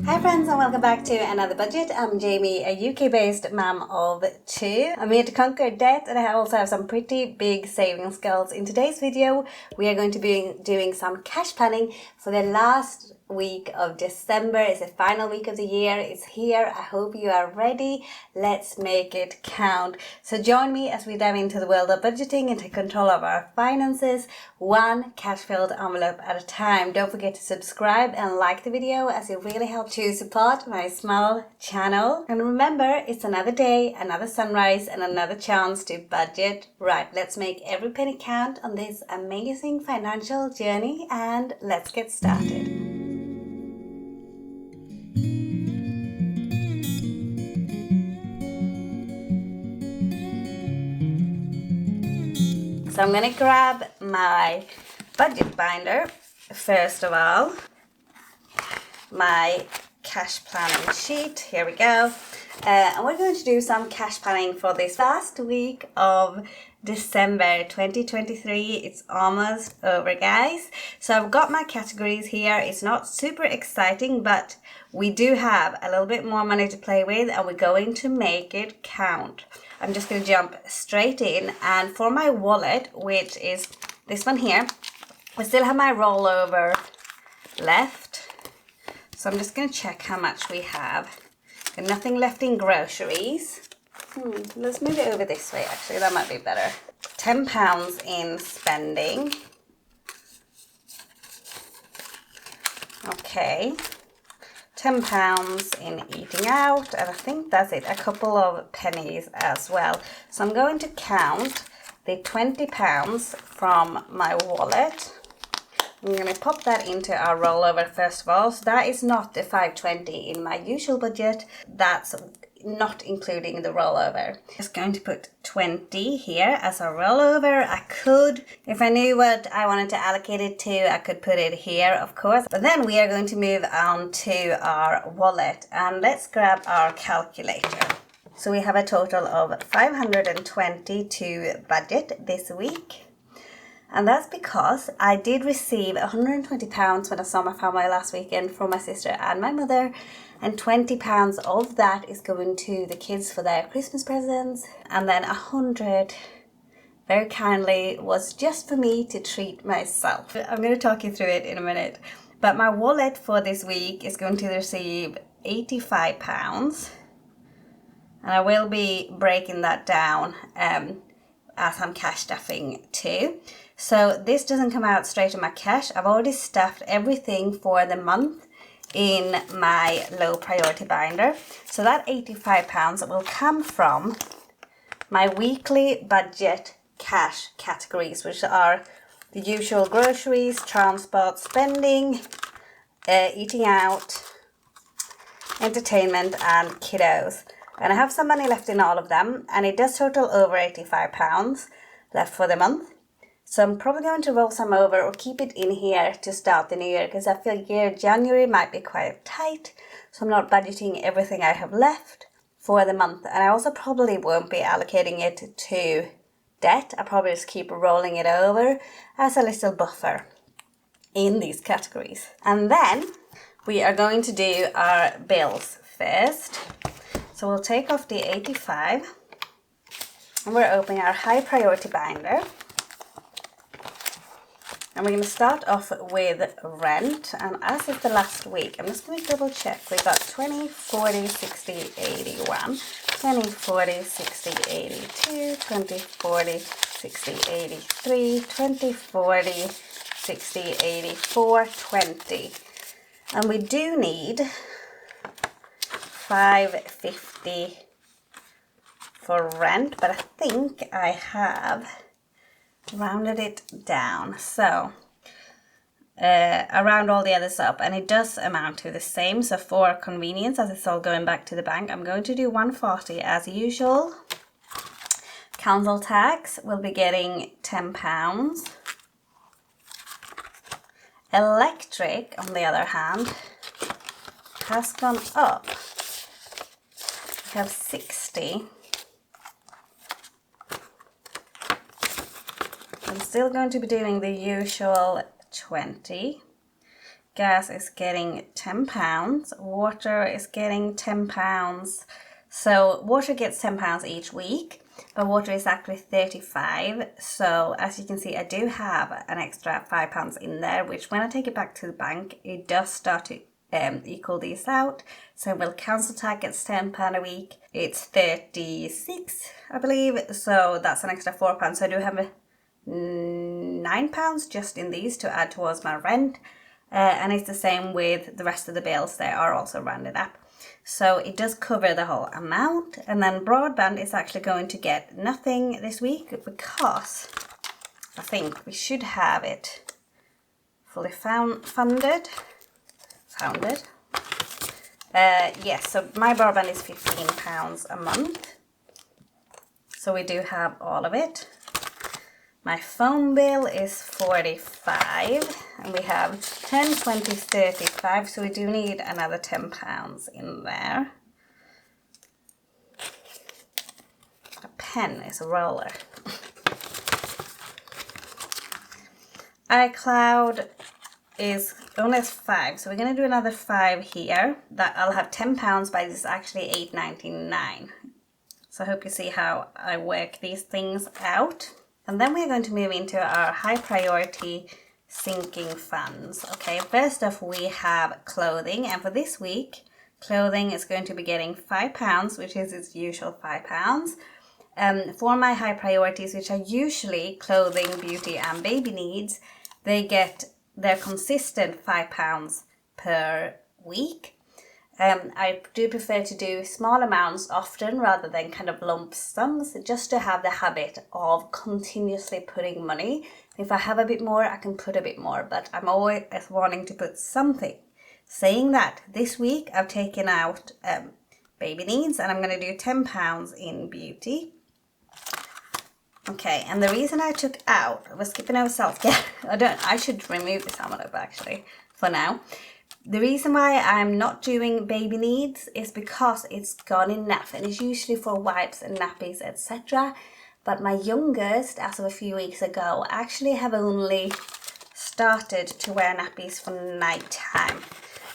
Hi friends and welcome back to another budget. I'm Jamie, a UK-based mum of two. I'm here to conquer debt and I also have some pretty big savings goals. In today's video, we are going to be doing some cash planning for the last week of December. It's the final week of the year. It's here. I hope you are ready. Let's make it count. So join me as we dive into the world of budgeting and take control of our finances, one cash-filled envelope at a time. Don't forget to subscribe and like the video as it really helps to support my small channel. And remember, it's another day, another sunrise, and another chance to budget right. Let's make every penny count on this amazing financial journey and let's get started. So I'm going to grab my budget binder first of all, my cash planning sheet, here we go, and we're going to do some cash planning for this last week of December 2023. It's almost over, guys. So I've got my categories here. It's not super exciting, but we do have a little bit more money to play with and we're going to make it count. I'm just going to jump straight in, and for my wallet, which is this one here, I still have my rollover left. So I'm just going to check how much we have. Got nothing left in groceries. Let's move it over this way, actually, that might be better. £10 in spending. Okay. £10 in eating out, and I think that's it, a couple of pennies as well. So I'm going to count the £20 from my wallet. I'm going to pop that into our rollover first of all. So that is not the $5.20 in my usual budget. That's not including the rollover. Just going to put 20 here as a rollover. I could, if I knew what I wanted to allocate it to, I could put it here, of course. But then we are going to move on to our wallet, and let's grab our calculator. So we have a total of 520 to budget this week. And that's because I did receive £120 when I saw my family last weekend from my sister and my mother. And £20 of that is going to the kids for their Christmas presents. And then 100 very kindly was just for me to treat myself. I'm going to talk you through it in a minute. But my wallet for this week is going to receive £85. And I will be breaking that down as I'm cash stuffing too. So this doesn't come out straight in my cash. I've already stuffed everything for the month in my low priority binder. So that £85 will come from my weekly budget cash categories, which are the usual groceries, transport, spending, eating out, entertainment, and kiddos. And I have some money left in all of them, and it does total over £85 left for the month. So I'm probably going to roll some over or keep it in here to start the new year, because I feel January might be quite tight. So I'm not budgeting everything I have left for the month. And I also probably won't be allocating it to debt. I'll probably just keep rolling it over as a little buffer in these categories. And then we are going to do our bills first. So we'll take off the 85 and we're opening our high priority binder. And we're going to start off with rent, and as is the last week, I'm just going to double check. We've got 20, 40, 60, 81, 20, 40, 60, 82, 20, 40, 60, 83, 20, 40, 60, 84, 20. And we do need 550 for rent, but I think I have rounded it down, so I round all the others up and it does amount to the same. So for convenience, as it's all going back to the bank, I'm going to do 140 as usual. Council tax will be getting £10. Electric, on the other hand, has gone up. We have 60. I'm still going to be doing the usual 20. gas is getting £10, water is getting £10. So water gets £10 each week, but water is actually 35. So as you can see, I do have an extra £5 in there, which when I take it back to the bank, it does start to equal these out. So will council tax gets £10 a week. It's 36, I believe. So that's an extra £4. So I do have £9 just in these to add towards my rent. And it's the same with the rest of the bills. They are also rounded up. So it does cover the whole amount. And then broadband is actually going to get nothing this week because I think we should have it fully funded. Yes, so my broadband is £15 a month. So we do have all of it. My phone bill is 45 and we have 10, 20, 35, so we do need another £10 in there. A pen is a roller. iCloud is only 5, so we're going to do another 5 here. That I'll have £10, but it's actually $8.99. So I hope you see how I work these things out. And then we're going to move into our high priority sinking funds. Okay, first off we have clothing, and for this week clothing is going to be getting £5, which is its usual £5. For my high priorities, which are usually clothing, beauty and baby needs, they get their consistent £5 per week. I do prefer to do small amounts often rather than kind of lump sums, just to have the habit of continuously putting money. If I have a bit more, I can put a bit more, but I'm always wanting to put something. Saying that, this week I've taken out baby needs and I'm going to do £10 in beauty. Okay, and the reason I took out, we're skipping over self-care. I should remove this envelope actually for now. The reason why I'm not doing baby needs is because it's gone enough, and it's usually for wipes and nappies, etc. But my youngest, as of a few weeks ago, actually have only started to wear nappies for night time.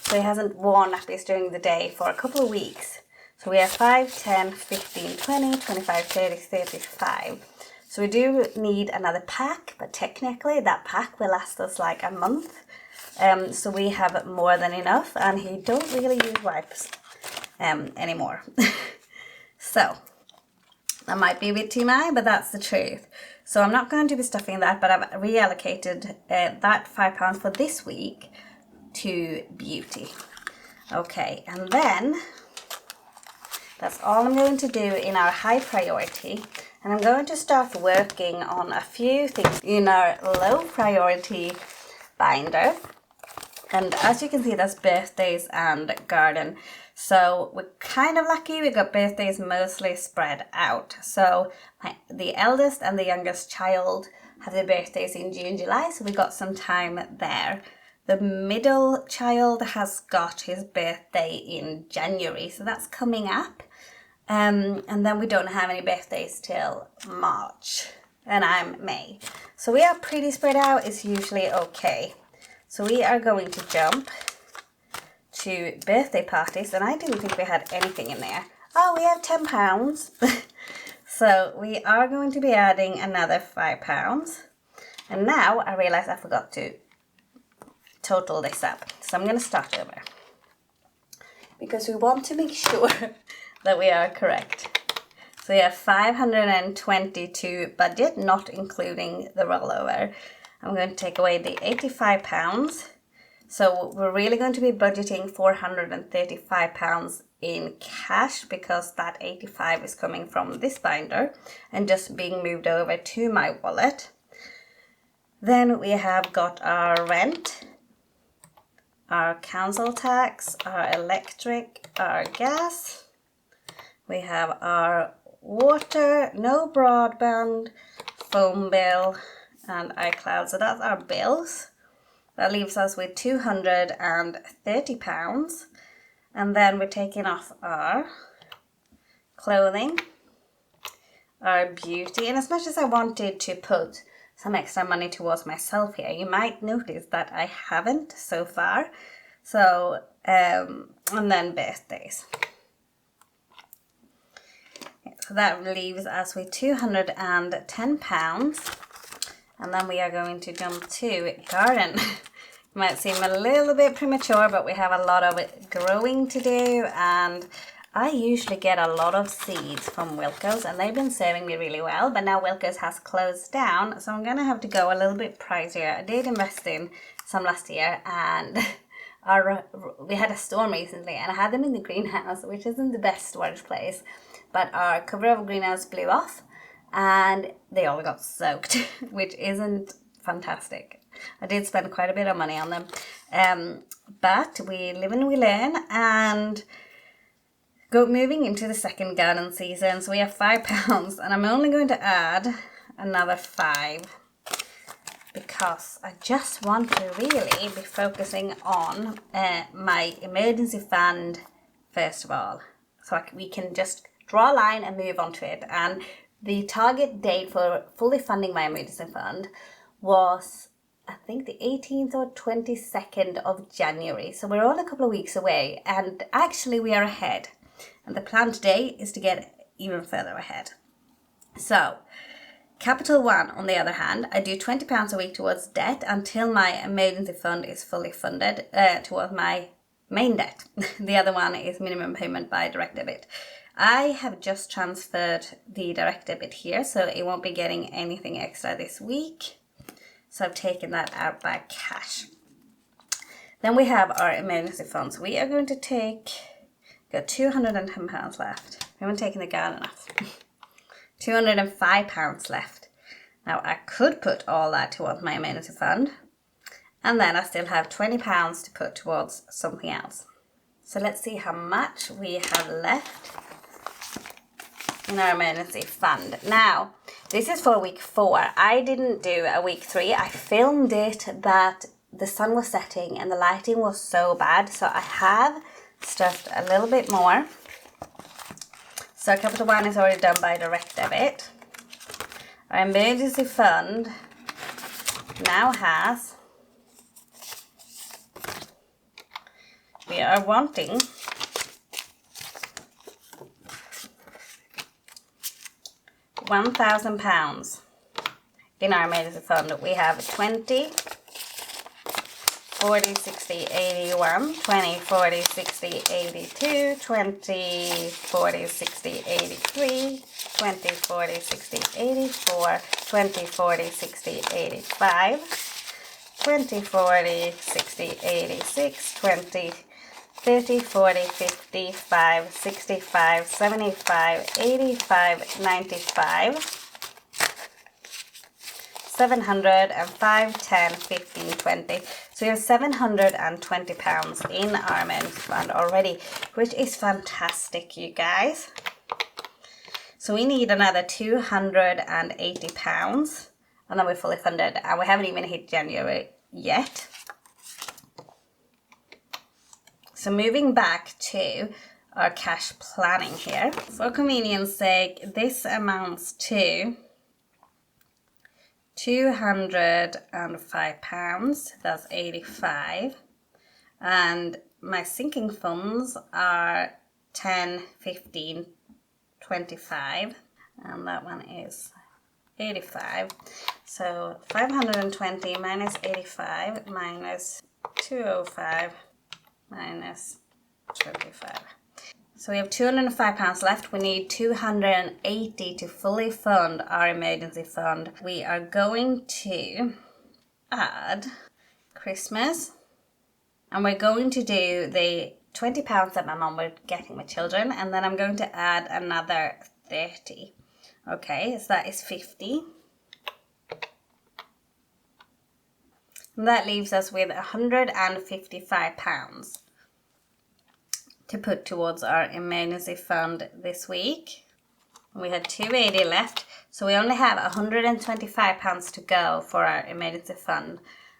So he hasn't worn nappies during the day for a couple of weeks. So we have 5, 10, 15, 20, 25, 30, 35. So we do need another pack, but technically that pack will last us like a month. So we have more than enough, and he don't really use wipes anymore. So that might be a bit TMI, but that's the truth. So I'm not going to be stuffing that, but I've reallocated that £5 for this week to beauty. Okay, and then that's all I'm going to do in our high priority. And I'm going to start working on a few things in our low priority binder. And as you can see, that's birthdays and garden. So we're kind of lucky, we got birthdays mostly spread out. So the eldest and the youngest child have their birthdays in June, July, so we got some time there. The middle child has got his birthday in January, so that's coming up. And then we don't have any birthdays till March, and I'm May. So we are pretty spread out, it's usually okay. So we are going to jump to birthday parties, and I didn't think we had anything in there. Oh, we have £10. So we are going to be adding another £5. And now I realise I forgot to total this up. So I'm going to start over, because we want to make sure that we are correct. So we have 522 budget, not including the rollover. I'm going to take away the £85. So we're really going to be budgeting £435 in cash, because that 85 is coming from this binder and just being moved over to my wallet. Then we have got our rent, our council tax, our electric, our gas. We have our water, no broadband, phone bill, and iCloud. So that's our bills. That leaves us with £230. And then we're taking off our clothing, our beauty. And as much as I wanted to put some extra money towards myself here. You might notice that I haven't so far. So, and then birthdays. So that leaves us with £210. And then we are going to jump to garden. Might seem a little bit premature, but we have a lot of growing to do, and I usually get a lot of seeds from Wilko's, and they've been serving me really well, but now Wilko's has closed down, so I'm going to have to go a little bit pricier. I did invest in some last year, and we had a storm recently, and I had them in the greenhouse, which isn't the best storage place, but our cover of greenhouse blew off, and they all got soaked, which isn't fantastic. I did spend quite a bit of money on them, but we live and we learn, and moving into the second garden season. So we have £5, and I'm only going to add another 5 because I just want to really be focusing on my emergency fund first of all, so we can just draw a line and move on to it. And the target date for fully funding my emergency fund was, I think, the 18th or 22nd of January. So we're all a couple of weeks away, and actually we are ahead. And the plan today is to get even further ahead. So, Capital One, on the other hand, I do £20 a week towards debt until my emergency fund is fully funded towards my main debt. The other one is minimum payment by direct debit. I have just transferred the direct debit here, so it won't be getting anything extra this week. So I've taken that out by cash. Then we have our emergency funds. We are going to got £210 left. We haven't taken the garden off. £205 left. Now I could put all that towards my emergency fund, and then I still have £20 to put towards something else. So let's see how much we have left in our emergency fund. Now, this is for week 4. I didn't do a week 3. I filmed it that the sun was setting and the lighting was so bad, so I have stuffed a little bit more. So Capital One is already done by direct debit. Our emergency fund now has, we are wanting £1,000 in our emergency fund. We have 20, 40, 60, 81, 20, 40, 60, 82, 20, 40, 60, 83, 20, 40, 60, 84, 20, 40, 60, 85, 20, 40, 60, 86, 20, 30, 40, 55, 65, 75, 85, 95, 705, 10, 15, 20. So we have £720 in our emergency fund already, which is fantastic, you guys. So we need another £280, and then we're fully funded, and we haven't even hit January yet. So moving back to our cash planning here. For convenience sake, this amounts to £205, that's 85, and my sinking funds are 10, 15, 25, and that one is 85. So 520 minus 85 minus 205 minus 25. So we have £205 left. We need 280 to fully fund our emergency fund. We are going to add Christmas, and we're going to do the £20 that my mum was getting with children, and then I'm going to add another 30. Okay, so that is 50. And that leaves us with £155 to put towards our emergency fund this week. We had 280 left, so we only have £125 to go for our emergency fund.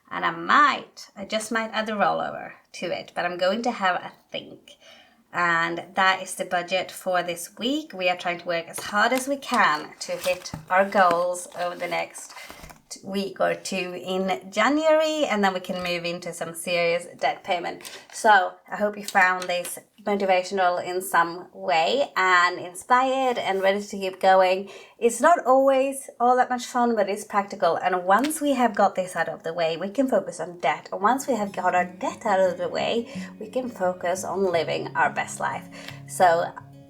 And I just might add the rollover to it, but I'm going to have a think. And that is the budget for this week. We are trying to work as hard as we can to hit our goals over the next week or two in January, and then we can move into some serious debt payment. So I hope you found this motivational in some way and inspired and ready to keep going. It's not always all that much fun, but it's practical. And once we have got this out of the way, we can focus on debt. And once we have got our debt out of the way, we can focus on living our best life. So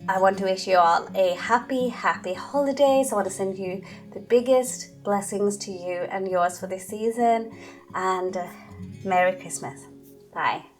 I want to wish you all a happy holidays. I want to send you the biggest blessings to you and yours for this season. And Merry Christmas. Bye.